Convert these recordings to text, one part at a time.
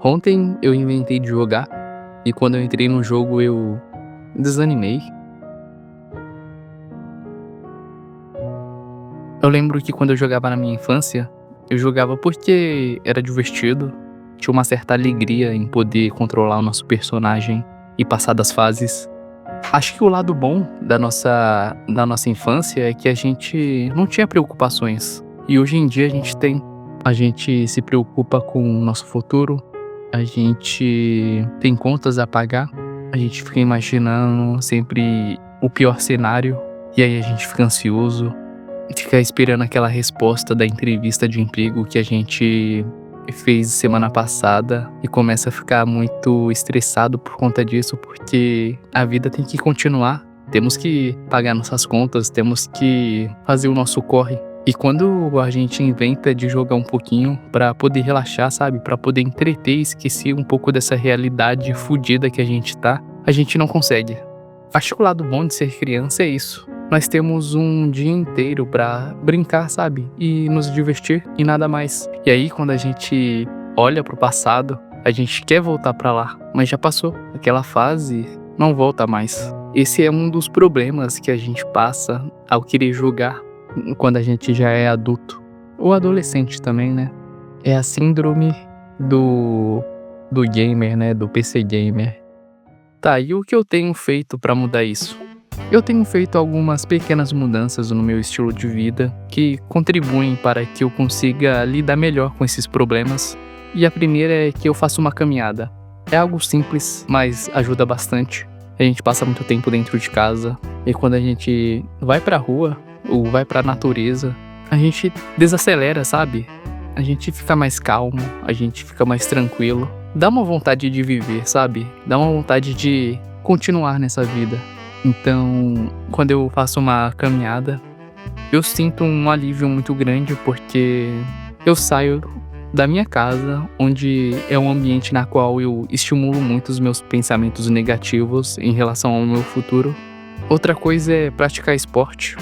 Ontem eu inventei de jogar e quando eu entrei no jogo eu desanimei. Eu lembro que quando eu jogava na minha infância, eu jogava porque era divertido, tinha uma certa alegria em poder controlar o nosso personagem e passar das fases. Acho que o lado bom da nossa infância é que a gente não tinha preocupações. E hoje em dia a gente tem. A gente se preocupa com o nosso futuro, a gente tem contas a pagar, a gente fica imaginando sempre o pior cenário, e aí a gente fica ansioso, fica esperando aquela resposta da entrevista de emprego que a gente fez semana passada e começa a ficar muito estressado por conta disso, porque a vida tem que continuar. Temos que pagar nossas contas, temos que fazer o nosso corre. E quando a gente inventa de jogar um pouquinho pra poder relaxar, sabe? Pra poder entreter e esquecer um pouco dessa realidade fodida que a gente tá, a gente não consegue. Acho que o lado bom de ser criança é isso. Nós temos um dia inteiro pra brincar, sabe? E nos divertir e nada mais. E aí, quando a gente olha pro passado, a gente quer voltar pra lá, mas já passou. Aquela fase não volta mais. Esse é um dos problemas que a gente passa ao querer jogar quando a gente já é adulto. Ou adolescente também, né? É a síndrome do gamer, né? Do PC gamer. Tá, e o que eu tenho feito pra mudar isso? Eu tenho feito algumas pequenas mudanças no meu estilo de vida que contribuem para que eu consiga lidar melhor com esses problemas. E a primeira é que eu faço uma caminhada. É algo simples, mas ajuda bastante. A gente passa muito tempo dentro de casa e quando a gente vai pra rua ou vai pra natureza, a gente desacelera, sabe? A gente fica mais calmo, a gente fica mais tranquilo. Dá uma vontade de viver, sabe? Dá uma vontade de continuar nessa vida. Então, quando eu faço uma caminhada, eu sinto um alívio muito grande porque eu saio da minha casa, onde é um ambiente na qual eu estimulo muito os meus pensamentos negativos em relação ao meu futuro. Outra coisa é praticar esporte.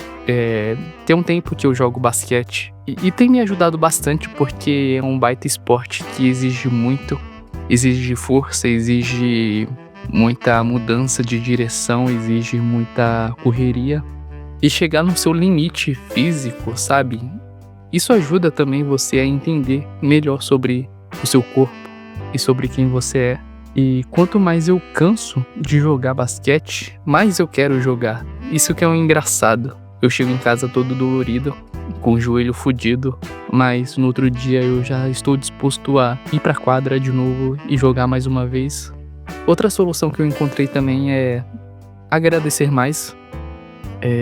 Tem um tempo que eu jogo basquete e tem me ajudado bastante porque é um baita esporte que exige muito, exige força, exige muita mudança de direção, exige muita correria e chegar no seu limite físico, sabe? Isso ajuda também você a entender melhor sobre o seu corpo e sobre quem você é. E quanto mais eu canso de jogar basquete, mais eu quero jogar. Isso que é um engraçado. Eu chego em casa todo dolorido, com o joelho fudido, mas no outro dia eu já estou disposto a ir pra quadra de novo e jogar mais uma vez. Outra solução que eu encontrei também é agradecer mais.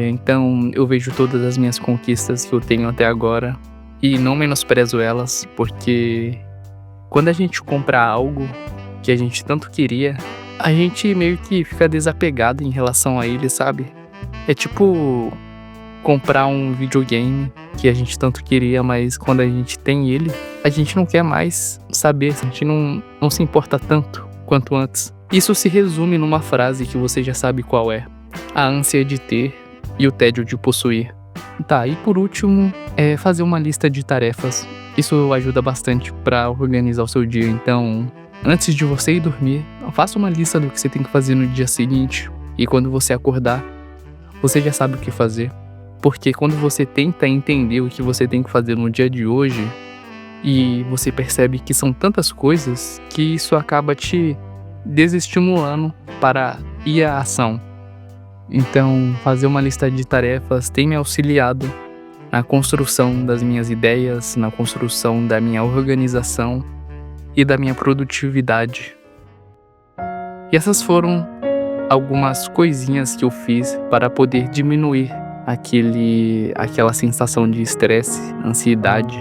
Então eu vejo todas as minhas conquistas que eu tenho até agora e não menosprezo elas, porque quando a gente compra algo que a gente tanto queria, a gente meio que fica desapegado em relação a ele, sabe? É tipo comprar um videogame que a gente tanto queria, mas quando a gente tem ele, a gente não quer mais saber, a gente não se importa tanto quanto antes. Isso se resume numa frase que você já sabe qual é: a ânsia de ter e o tédio de possuir. Tá, e por último, é fazer uma lista de tarefas. Isso ajuda bastante pra organizar o seu dia, então antes de você ir dormir, faça uma lista do que você tem que fazer no dia seguinte. E quando você acordar, você já sabe o que fazer. Porque quando você tenta entender o que você tem que fazer no dia de hoje, e você percebe que são tantas coisas, que isso acaba te desestimulando para ir à ação. Então, fazer uma lista de tarefas tem me auxiliado na construção das minhas ideias, na construção da minha organização e da minha produtividade. E essas foram algumas coisinhas que eu fiz para poder diminuir aquela sensação de estresse, ansiedade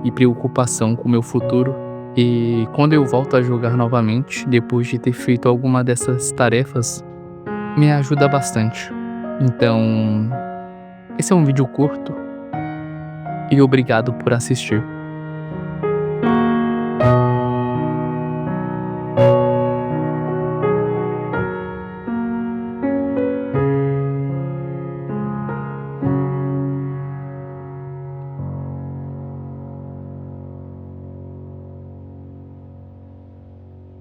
e preocupação com o meu futuro. E quando eu volto a jogar novamente, depois de ter feito alguma dessas tarefas, me ajuda bastante. Então, esse é um vídeo curto e obrigado por assistir.